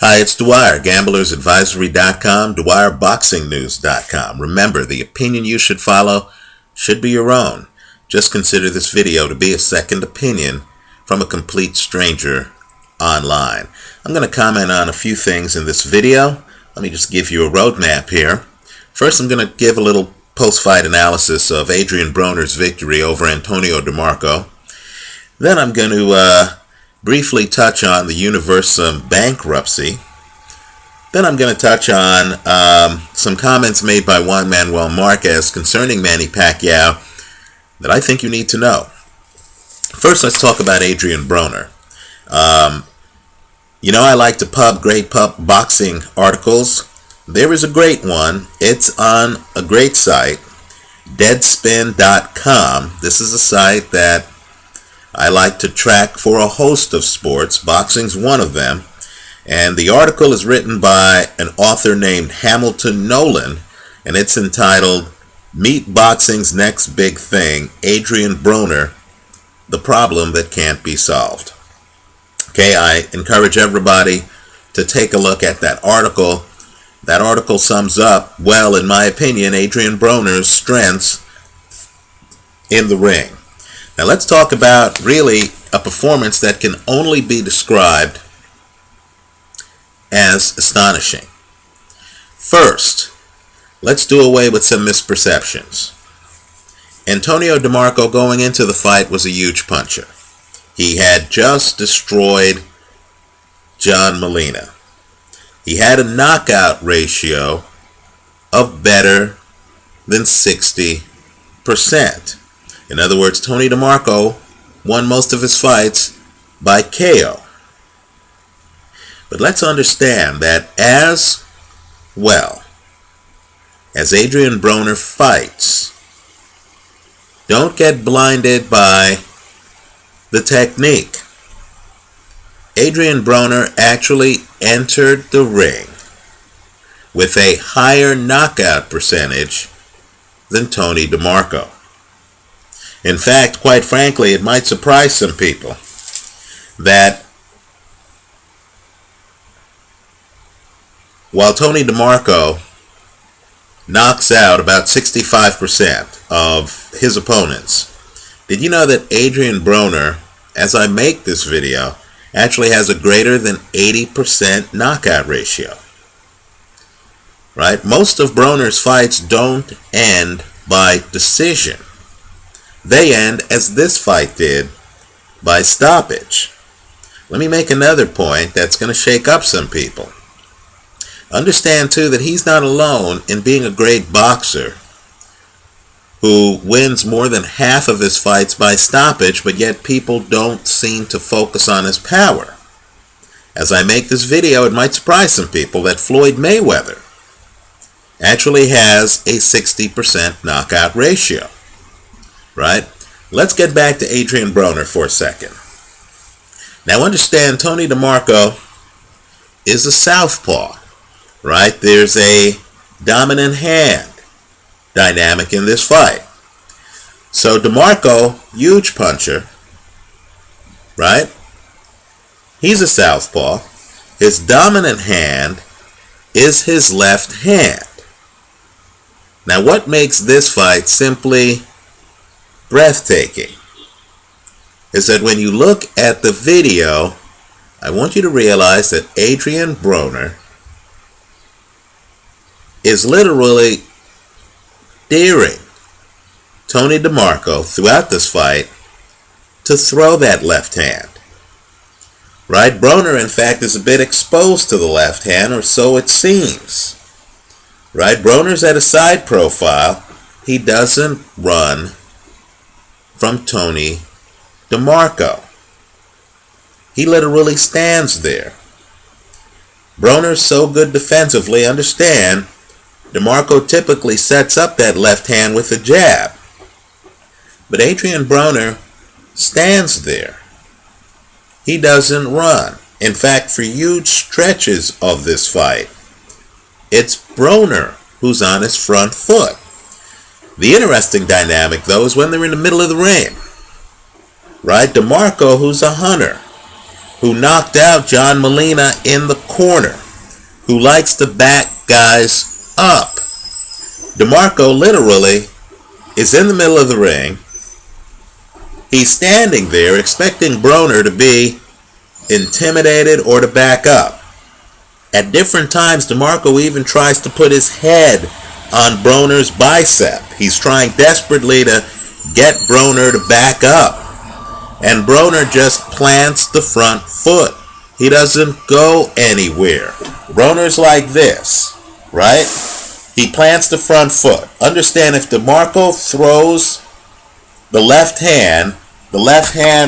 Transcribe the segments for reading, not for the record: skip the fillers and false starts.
Hi, it's Dwyer, gamblersadvisory.com, DwyerBoxingNews.com. Remember, the opinion you should follow should be your own. Just consider this video to be a second opinion from a complete stranger online. I'm going to comment on a few things in this video. Let me just give you a roadmap here. First, I'm going to give a little post-fight analysis of Adrien Broner's victory over Antonio DeMarco. Then I'm going to briefly touch on the Universum bankruptcy. Then I'm going to touch on some comments made by Juan Manuel Marquez concerning Manny Pacquiao that I think you need to know. First, let's talk about Adrien Broner. You know, I like to great boxing articles. There is a great one. It's on a great site, Deadspin.com. This is a site that I like to track for a host of sports. Boxing's one of them. And the article is written by an author named Hamilton Nolan, and it's entitled, Meet Boxing's Next Big Thing, Adrien Broner, The Problem That Can't Be Solved. Okay, I encourage everybody to take a look at that article. That article sums up, well, in my opinion, Adrien Broner's strengths in the ring. Now let's talk about really a performance that can only be described as astonishing. First, let's do away with some misperceptions. Antonio DeMarco going into the fight was a huge puncher. He had just destroyed John Molina. He had a knockout ratio of better than 60%. In other words, Tony DeMarco won most of his fights by KO. But let's understand that as well as Adrien Broner fights, don't get blinded by the technique. Adrien Broner actually entered the ring with a higher knockout percentage than Tony DeMarco. In fact, quite frankly, it might surprise some people that while Tony DeMarco knocks out about 65% of his opponents, did you know that Adrien Broner, as I make this video, actually has a greater than 80% knockout ratio? Right? Most of Broner's fights don't end by decision. They end, as this fight did, by stoppage. Let me make another point that's going to shake up some people. Understand, too, that he's not alone in being a great boxer who wins more than half of his fights by stoppage, but yet people don't seem to focus on his power. As I make this video, it might surprise some people that Floyd Mayweather actually has a 60% knockout ratio. Right? Let's get back to Adrien Broner for a second. Now understand, Tony DeMarco is a southpaw. Right? There's a dominant hand dynamic in this fight. So DeMarco, huge puncher, right? He's a southpaw. His dominant hand is his left hand. Now what makes this fight simply breathtaking is that when you look at the video, I want you to realize that Adrien Broner is literally daring Tony DeMarco throughout this fight to throw that left hand. Right? Broner, in fact, is a bit exposed to the left hand, or so it seems. Right? Broner's at a side profile. He doesn't run from Tony DeMarco. He literally stands there. Broner's so good defensively. Understand, DeMarco typically sets up that left hand with a jab. But Adrien Broner stands there. He doesn't run. In fact, for huge stretches of this fight, it's Broner who's on his front foot. The interesting dynamic, though, is when they're in the middle of the ring. Right? DeMarco, who's a hunter, who knocked out John Molina in the corner, who likes to back guys up. DeMarco literally is in the middle of the ring. He's standing there expecting Broner to be intimidated or to back up. At different times, DeMarco even tries to put his head on Broner's bicep. He's trying desperately to get Broner to back up. And Broner just plants the front foot. He doesn't go anywhere. Broner's like this, right? He plants the front foot. Understand, if DeMarco throws the left hand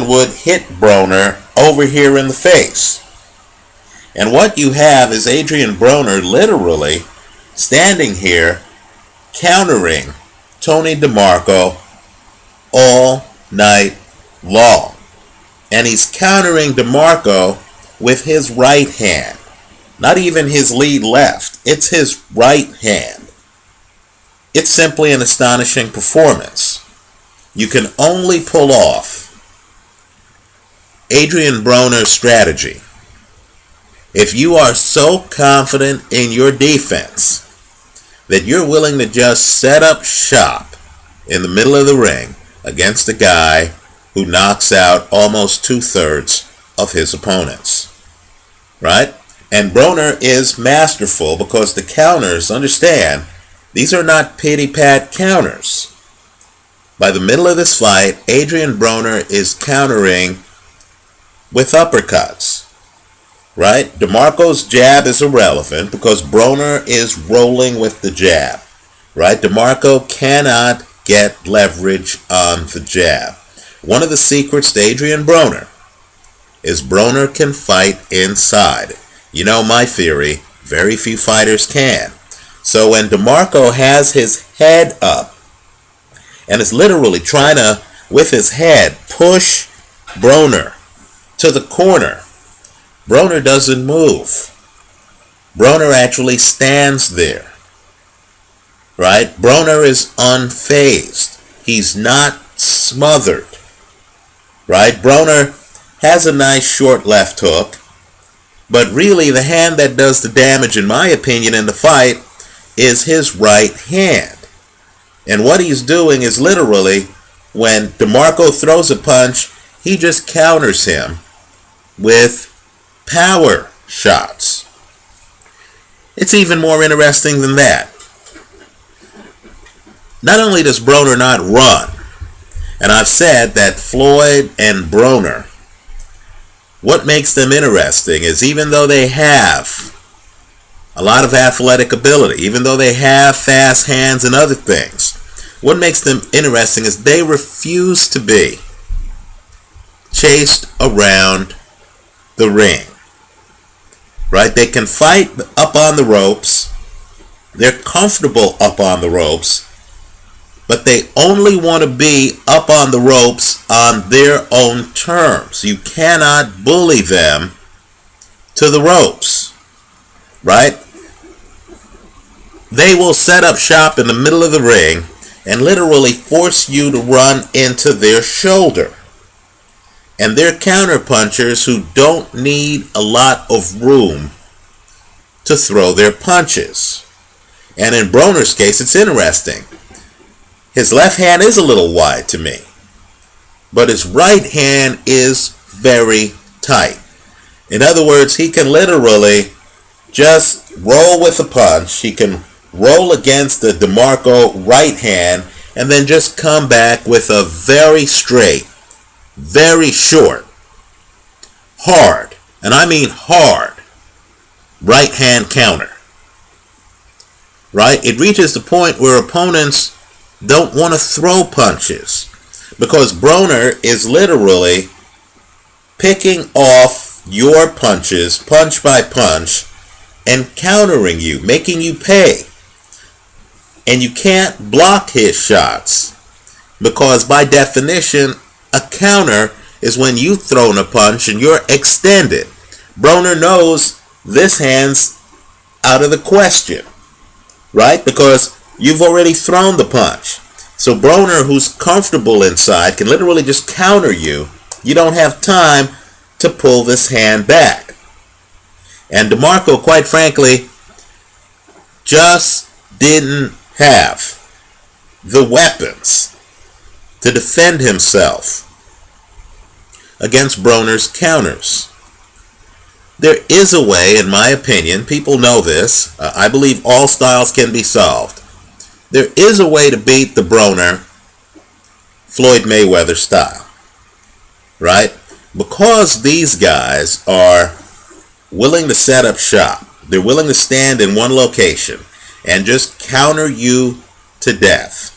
would hit Broner over here in the face. And what you have is Adrien Broner literally standing here countering Tony DeMarco all night long. And he's countering DeMarco with his right hand. Not even his lead left. It's his right hand. It's simply an astonishing performance. You can only pull off Adrien Broner's strategy if you are so confident in your defense that you're willing to just set up shop in the middle of the ring against a guy who knocks out almost 2/3 of his opponents. Right? And Broner is masterful because the counters, understand, these are not pity-pat counters. By the middle of this fight, Adrien Broner is countering with uppercuts. Right? DeMarco's jab is irrelevant because Broner is rolling with the jab. Right? DeMarco cannot get leverage on the jab. One of the secrets to Adrien Broner is Broner can fight inside. You know my theory, very few fighters can. So when DeMarco has his head up and is literally trying to, with his head, push Broner to the corner, Broner doesn't move. Broner actually stands there. Right? Broner is unfazed. He's not smothered. Right? Broner has a nice short left hook, but really the hand that does the damage, in my opinion, in the fight is his right hand. And what he's doing is literally, when DeMarco throws a punch, he just counters him with power shots. It's even more interesting than that. Not only does Broner not run, and I've said that Floyd and Broner, what makes them interesting is even though they have a lot of athletic ability, even though they have fast hands and other things, what makes them interesting is they refuse to be chased around the ring. Right? They can fight up on the ropes. They're comfortable up on the ropes. But they only want to be up on the ropes on their own terms. You cannot bully them to the ropes. Right? They will set up shop in the middle of the ring and literally force you to run into their shoulder. And they're counterpunchers who don't need a lot of room to throw their punches. And in Broner's case, it's interesting. His left hand is a little wide to me, but his right hand is very tight. In other words, he can literally just roll with a punch. He can roll against the DeMarco right hand and then just come back with a very straight, very short, hard, and I mean hard, right hand counter. Right? It reaches the point where opponents don't want to throw punches because Broner is literally picking off your punches, punch by punch, and countering you, making you pay. And you can't block his shots because by definition, a counter is when you've thrown a punch and you're extended. Broner knows this hand's out of the question, right? Because you've already thrown the punch. So Broner, who's comfortable inside, can literally just counter you. You don't have time to pull this hand back. And DeMarco, quite frankly, just didn't have the weapons to defend himself against Broner's counters. There is a way, in my opinion, people know this, I believe all styles can be solved. There is a way to beat the Broner Floyd Mayweather style, right? Because these guys are willing to set up shop, they're willing to stand in one location and just counter you to death,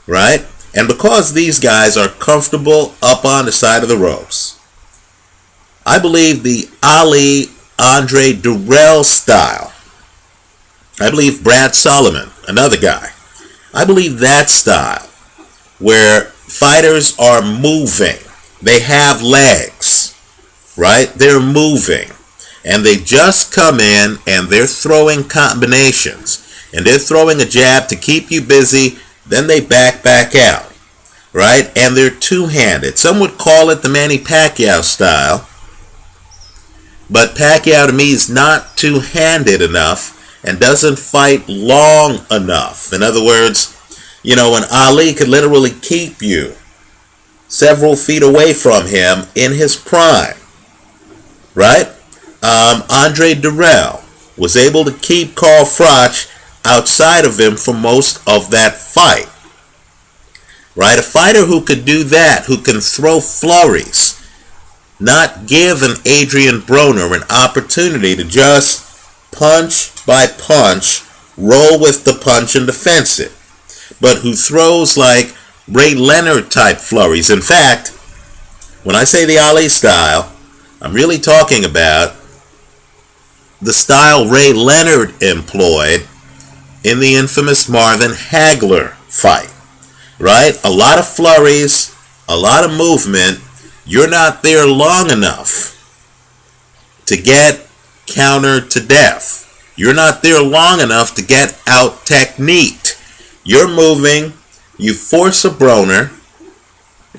right? And because these guys are comfortable up on the side of the ropes, I believe the Ali-Andre Dirrell style, I believe Brad Solomon, another guy, I believe that style where fighters are moving, they have legs, right? They're moving, and they just come in and they're throwing combinations, and they're throwing a jab to keep you busy, then they back out, right? And they're two-handed. Some would call it the Manny Pacquiao style, but Pacquiao to me is not two-handed enough and doesn't fight long enough. In other words, you know, when Ali could literally keep you several feet away from him in his prime, right? Andre Dirrell was able to keep Carl Froch outside of him for most of that fight, right? A fighter who could do that, who can throw flurries, not give an Adrien Broner an opportunity to just punch by punch, roll with the punch and defense it, but who throws like Ray Leonard type flurries. In fact, when I say the Ali style, I'm really talking about the style Ray Leonard employed in the infamous Marvin Hagler fight, right? A lot of flurries, a lot of movement. You're not there long enough to get countered to death. You're not there long enough to get out techniqued. You're moving, you force a Broner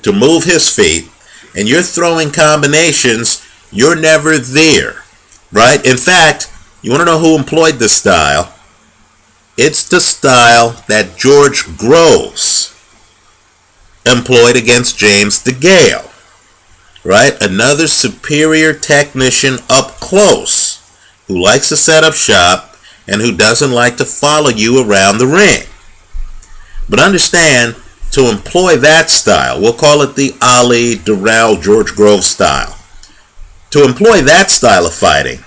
to move his feet, and you're throwing combinations, you're never there, right? In fact, you want to know who employed this style? It's the style that George Groves employed against James DeGale, right? Another superior technician up close who likes to set up shop and who doesn't like to follow you around the ring. But understand, to employ that style, we'll call it the Ali, Dirrell, George Groves style. To employ that style of fighting,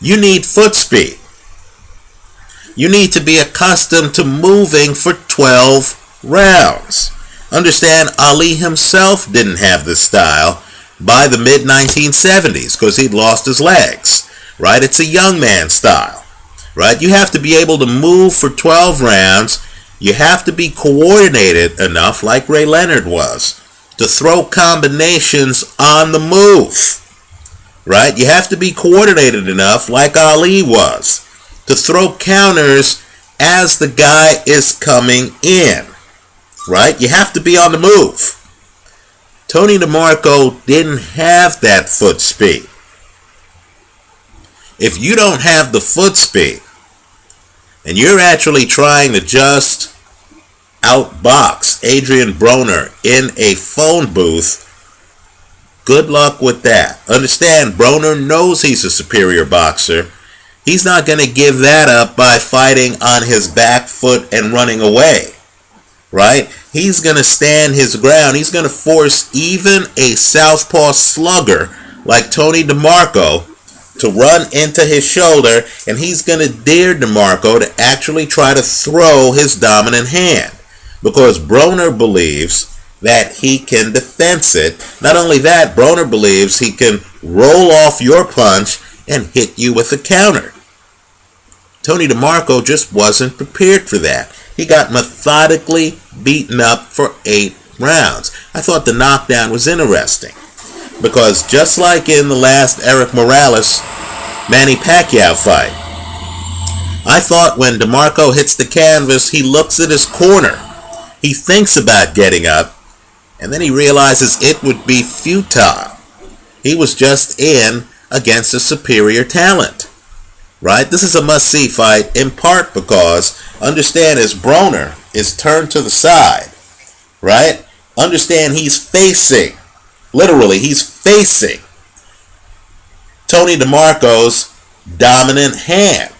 you need foot speed. You need to be accustomed to moving for 12 rounds. Understand, Ali himself didn't have this style by the mid-1970s because he'd lost his legs, right? It's a young man style, right? You have to be able to move for 12 rounds. You have to be coordinated enough, like Ray Leonard was, to throw combinations on the move, right? You have to be coordinated enough, like Ali was, to throw counters as the guy is coming in, right? You have to be on the move. Tony DeMarco didn't have that foot speed. If you don't have the foot speed, and you're actually trying to just outbox Adrien Broner in a phone booth, good luck with that. Understand, Broner knows he's a superior boxer. He's not going to give that up by fighting on his back foot and running away, right? He's going to stand his ground. He's going to force even a southpaw slugger like Tony DeMarco to run into his shoulder, and he's going to dare DeMarco to actually try to throw his dominant hand, because Broner believes that he can defense it. Not only that, Broner believes he can roll off your punch and hit you with a counter. Tony DeMarco just wasn't prepared for that. He got methodically beaten up for 8 rounds. I thought the knockdown was interesting, because just like in the last Eric Morales Manny Pacquiao fight, I thought when DeMarco hits the canvas, he looks at his corner. He thinks about getting up, and then he realizes it would be futile He was just in against a superior talent. Right? This is a must-see fight, in part because, understand, as Broner is turned to the side, right? Understand he's facing, literally, he's facing Tony DeMarco's dominant hand,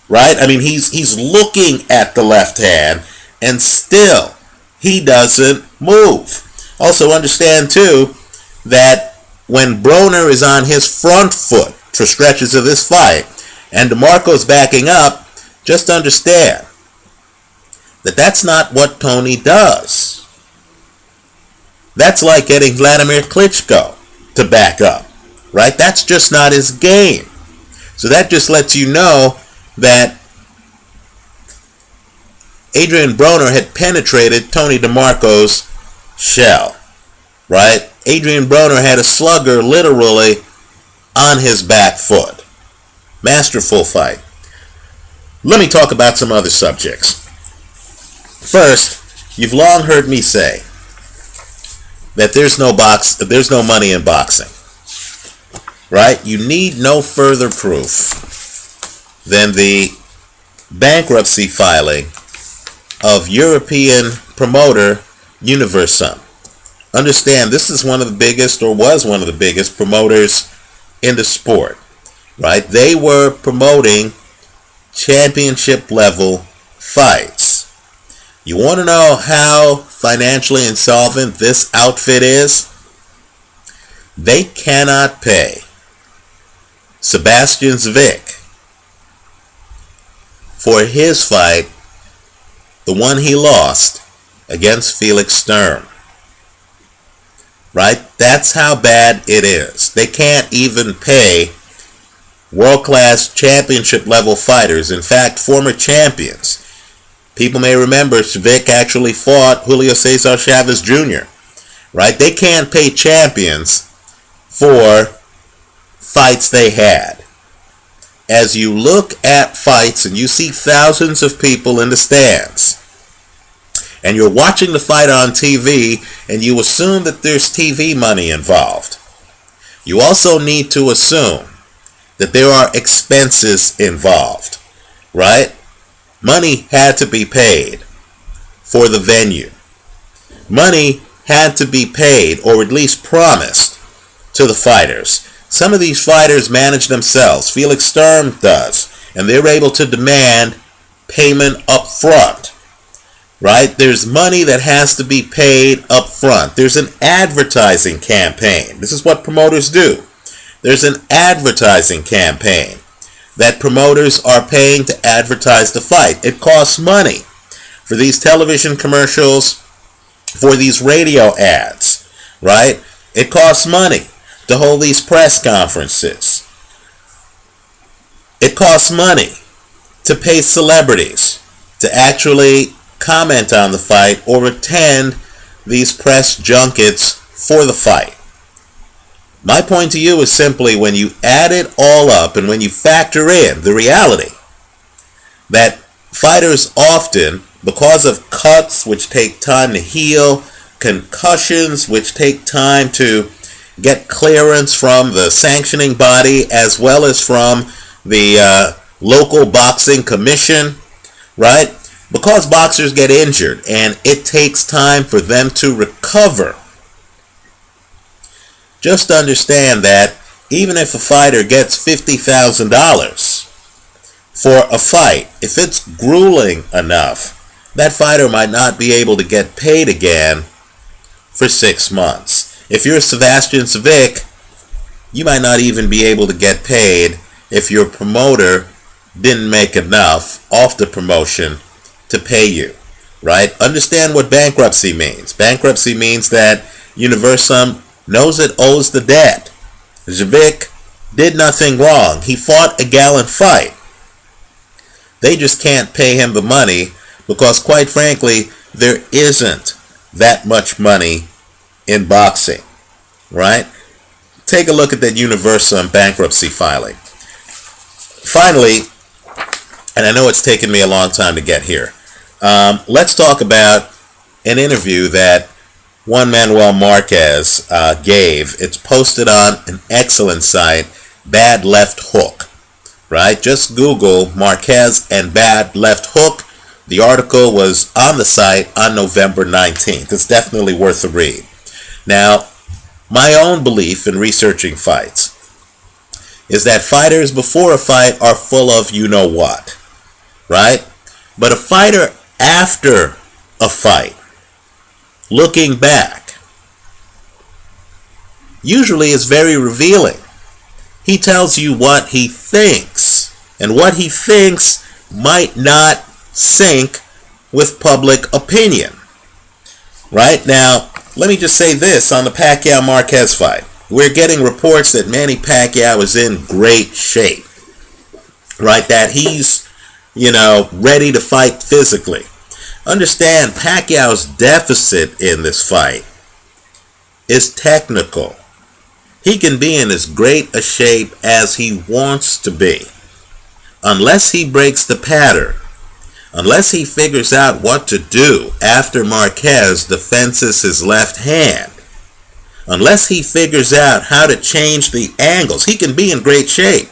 right? I mean, he's looking at the left hand, and still, he doesn't move. Also, understand, too, that when Broner is on his front foot for stretches of this fight, and DeMarco's backing up, just understand that that's not what Tony does. That's like getting Vladimir Klitschko to back up, right? That's just not his game. So that just lets you know that Adrien Broner had penetrated Tony DeMarco's shell, right? Adrien Broner had a slugger literally on his back foot. Masterful fight. Let me talk about some other subjects. First, you've long heard me say that there's no money in boxing. Right? You need no further proof than the bankruptcy filing of European promoter Universum. Understand, this is one of the biggest, or was one of the biggest, promoters in the sport. Right? They were promoting championship level fights. You want to know how financially insolvent this outfit is? They cannot pay Sebastian Zwick for his fight, the one he lost against Felix Sturm. Right? That's how bad it is. They can't even pay world-class championship level fighters. In fact, former champions. People may remember Zwick actually fought Julio Cesar Chavez Jr. Right? They can't pay champions for fights they had. As you look at fights and you see thousands of people in the stands, and you're watching the fight on TV, and you assume that there's TV money involved, you also need to assume that there are expenses involved, right? Money had to be paid for the venue. Money had to be paid, or at least promised, to the fighters. Some of these fighters manage themselves. Felix Sturm does. And they're able to demand payment up front. Right? There's money that has to be paid up front. There's an advertising campaign. This is what promoters do. There's an advertising campaign that promoters are paying to advertise the fight. It costs money for these television commercials, for these radio ads, right? It costs money to hold these press conferences. It costs money to pay celebrities to actually comment on the fight or attend these press junkets for the fight. My point to you is simply, when you add it all up and when you factor in the reality that fighters often, because of cuts which take time to heal, concussions which take time to get clearance from the sanctioning body as well as from the local boxing commission, right? Because boxers get injured and it takes time for them to recover. Just understand that even if a fighter gets $50,000 for a fight, if it's grueling enough, that fighter might not be able to get paid again for 6 months. If you're Sebastian Zwick, you might not even be able to get paid if your promoter didn't make enough off the promotion to pay you, right? Understand what bankruptcy means. Bankruptcy means that Universum knows it owes the debt. Zwick did nothing wrong. He fought a gallant fight. They just can't pay him the money because, quite frankly, there isn't that much money in boxing, right? Take a look at that Universum bankruptcy filing. Finally, and I know it's taken me a long time to get here, let's talk about an interview that Juan Manuel Marquez gave. It's posted on an excellent site, Bad Left Hook. Right? Just Google Marquez and Bad Left Hook. The article was on the site on November 19th. It's definitely worth a read. Now, my own belief in researching fights is that fighters before a fight are full of you-know-what. Right? But a fighter after a fight, looking back, usually is very revealing. He tells you what he thinks, and what he thinks might not sync with public opinion. Right? Now, let me just say this on the Pacquiao-Marquez fight. We're getting reports that Manny Pacquiao is in great shape. Right? That he's, ready to fight physically. Understand, Pacquiao's deficit in this fight is technical. He can be in as great a shape as he wants to be. Unless he breaks the pattern, unless he figures out what to do after Marquez defenses his left hand, unless he figures out how to change the angles, he can be in great shape.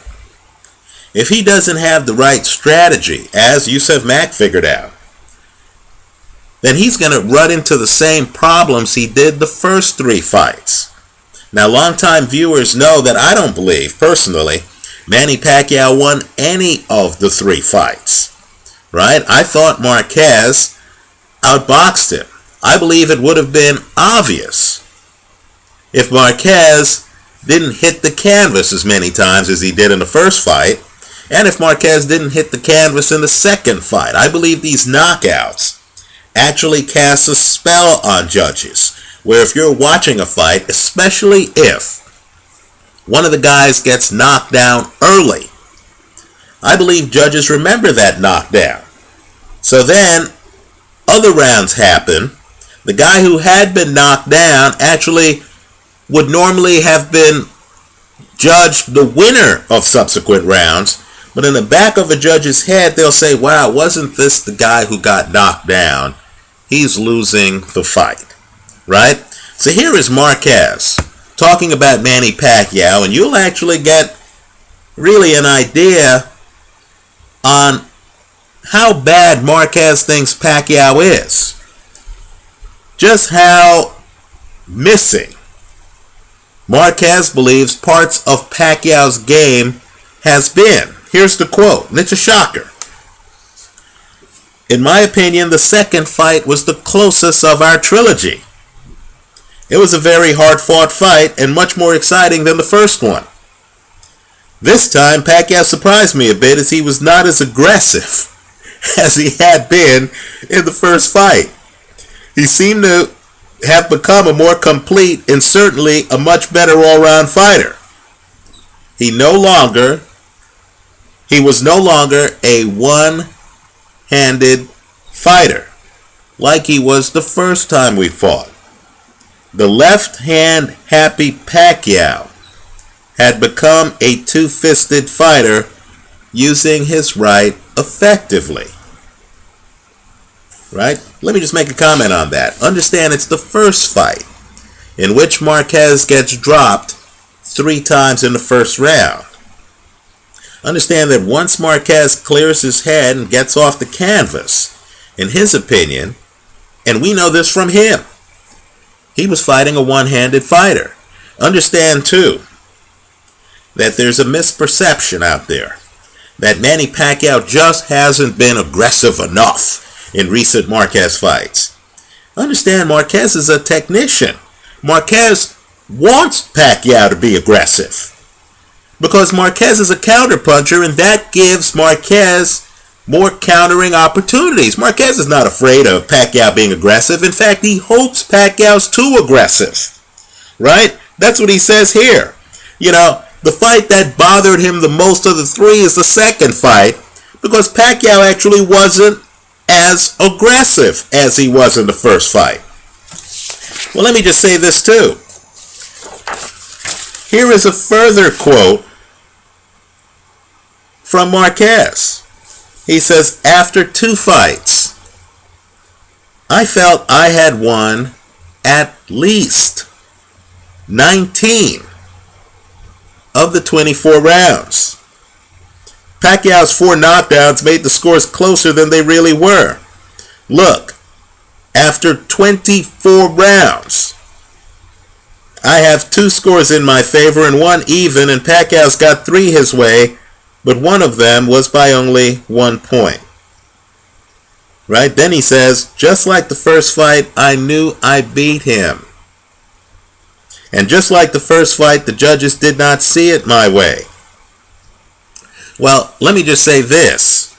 If he doesn't have the right strategy, as Yusuf Mack figured out, then he's going to run into the same problems he did the first 3 fights. Now, longtime viewers know that I don't believe, personally, Manny Pacquiao won any of the 3 fights. Right? I thought Marquez outboxed him. I believe it would have been obvious if Marquez didn't hit the canvas as many times as he did in the first fight, and if Marquez didn't hit the canvas in the second fight. I believe these knockouts actually cast a spell on judges, where if you're watching a fight, especially if one of the guys gets knocked down early, I believe judges remember that knockdown. So then, other rounds happen. The guy who had been knocked down actually would normally have been judged the winner of subsequent rounds, but in the back of a judge's head, they'll say, wow, wasn't this the guy who got knocked down? He's losing the fight. Right? So here is Marquez talking about Manny Pacquiao, and you'll actually get really an idea on how bad Marquez thinks Pacquiao is. Just how missing Marquez believes parts of Pacquiao's game has been. Here's the quote, and it's a shocker. In my opinion, the second fight was the closest of our trilogy. It was a very hard-fought fight and much more exciting than the first one. This time, Pacquiao surprised me a bit as he was not as aggressive as he had been in the first fight. He seemed to have become a more complete and certainly a much better all-round fighter. He was no longer a one-handed fighter like he was the first time we fought. The left-hand happy Pacquiao had become a two-fisted fighter using his right effectively. Right? Let me just make a comment on that. Understand it's the first fight in which Marquez gets dropped 3 times in the first round. Understand that once Marquez clears his head and gets off the canvas, in his opinion, and we know this from him, he was fighting a one-handed fighter. Understand, too, that there's a misperception out there that Manny Pacquiao just hasn't been aggressive enough in recent Marquez fights. Understand, Marquez is a technician. Marquez wants Pacquiao to be aggressive because Marquez is a counterpuncher, and that gives Marquez more countering opportunities. Marquez is not afraid of Pacquiao being aggressive. In fact, he hopes Pacquiao's too aggressive. Right? That's what he says here. The fight that bothered him the most of the 3 is the second fight because Pacquiao actually wasn't as aggressive as he was in the first fight. Well, let me just say this too. Here is a further quote from Marquez. He says, after 2 fights, I felt I had won at least 19 of the 24 rounds. Pacquiao's 4 knockdowns made the scores closer than they really were. Look, after 24 rounds, I have 2 scores in my favor and 1 even, and Pacquiao's got 3 his way, but one of them was by only 1 point. Right? Then he says, just like the first fight, I knew I beat him. And just like the first fight, the judges did not see it my way. Well, let me just say this.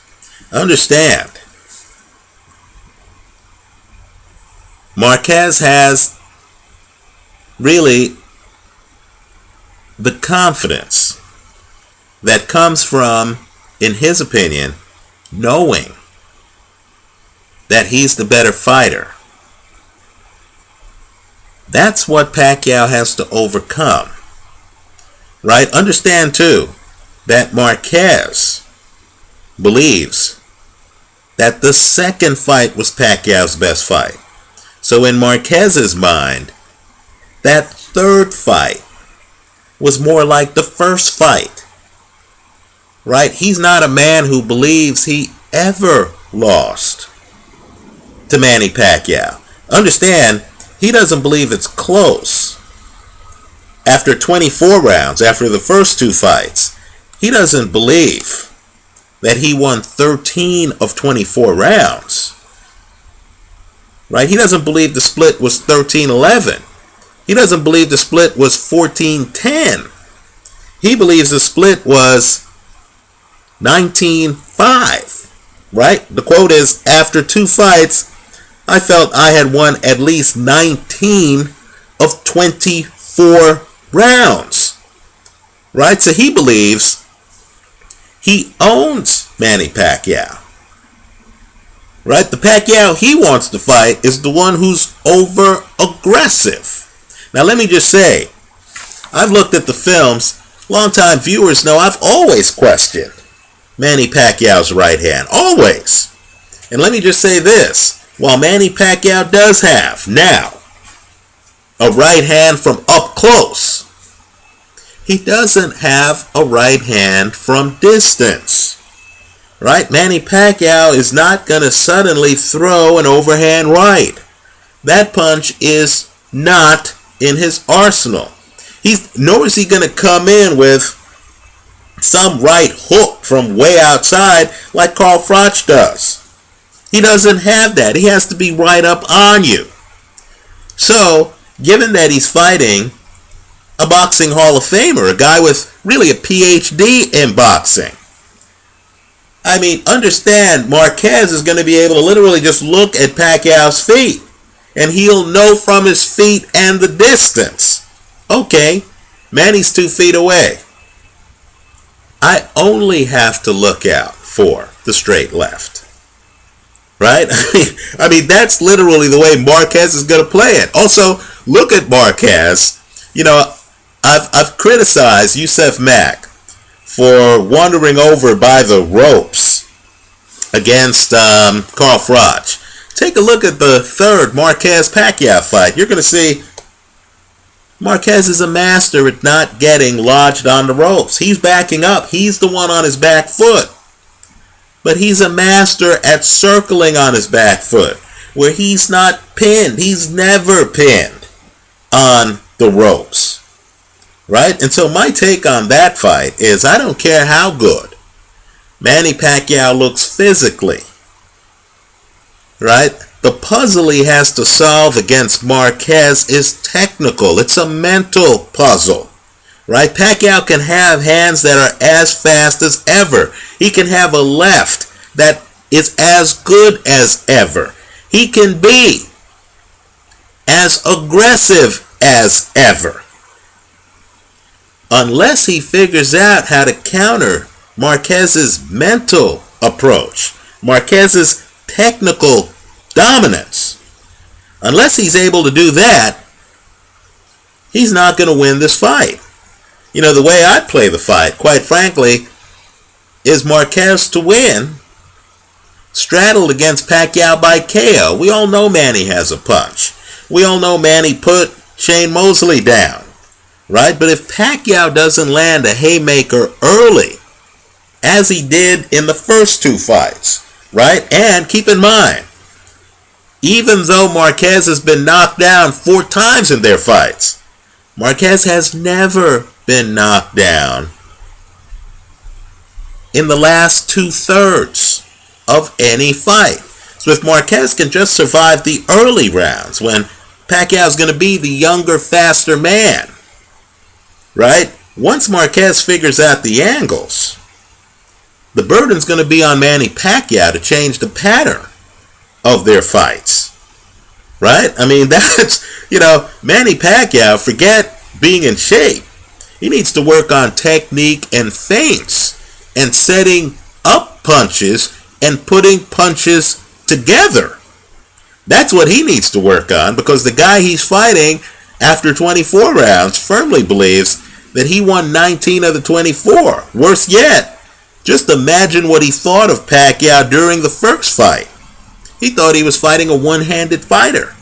Understand, Marquez has really the confidence that comes from, in his opinion, knowing that he's the better fighter. That's what Pacquiao has to overcome. Right? Understand too that Marquez believes that the second fight was Pacquiao's best fight. So in Marquez's mind, that third fight was more like the first fight. Right? He's not a man who believes he ever lost to Manny Pacquiao. Understand, he doesn't believe it's close. After 24 rounds, after the first 2 fights, he doesn't believe that he won 13 of 24 rounds. Right? He doesn't believe the split was 13-11. He doesn't believe the split was 14-10. He believes the split was 19-5. Right? The quote is, after 2 fights, I felt I had won at least 19 of 24 rounds. Right? So he believes he owns Manny Pacquiao. Right? The Pacquiao he wants to fight is the one who's over aggressive. Now let me just say, I've looked at the films. Longtime viewers know I've always questioned Manny Pacquiao's right hand. Always. And let me just say this. While Manny Pacquiao does have now a right hand from up close, he doesn't have a right hand from distance. Right? Manny Pacquiao is not going to suddenly throw an overhand right. That punch is not in his arsenal. Nor is he going to come in with some right hook from way outside like Carl Froch does. He doesn't have that. He has to be right up on you. So, given that he's fighting a boxing Hall of Famer, a guy with really a PhD in boxing, I mean, understand, Marquez is going to be able to literally just look at Pacquiao's feet, and he'll know from his feet and the distance. Okay, Manny's 2 feet away. I only have to look out for the straight left. Right? I mean, that's literally the way Marquez is going to play it. Also, look at Marquez. You know, I've criticized Yusef Mack for wandering over by the ropes against Carl Froch. Take a look at the third Marquez-Pacquiao fight. You're going to see Marquez is a master at not getting lodged on the ropes. He's backing up. He's the one on his back foot. But he's a master at circling on his back foot, where he's not pinned. He's never pinned on the ropes. Right? And so my take on that fight is, I don't care how good Manny Pacquiao looks physically. Right? The puzzle he has to solve against Marquez is technical. It's a mental puzzle. Right? Pacquiao can have hands that are as fast as ever. He can have a left that is as good as ever. He can be as aggressive as ever. Unless he figures out how to counter Marquez's mental approach, Marquez's technical dominance. Unless he's able to do that, he's not going to win this fight. You know, the way I play the fight, quite frankly, is Marquez to win, straddled against Pacquiao by KO. We all know Manny has a punch. We all know Manny put Shane Mosley down, right? But if Pacquiao doesn't land a haymaker early, as he did in the first two fights, right? And keep in mind, even though Marquez has been knocked down 4 times in their fights, Marquez has never been knocked down in the last 2/3 of any fight. So if Marquez can just survive the early rounds when Pacquiao's going to be the younger, faster man, right? Once Marquez figures out the angles, the burden's going to be on Manny Pacquiao to change the pattern of their fights, right? I mean, that's, Manny Pacquiao, forget being in shape. He needs to work on technique and feints and setting up punches and putting punches together. That's what he needs to work on, because the guy he's fighting after 24 rounds firmly believes that he won 19 of the 24. Worse yet, just imagine what he thought of Pacquiao during the first fight. He thought he was fighting a one-handed fighter.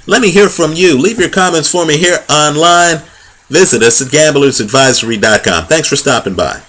Let me hear from you. Leave your comments for me here online. Visit us at gamblersadvisory.com. Thanks for stopping by.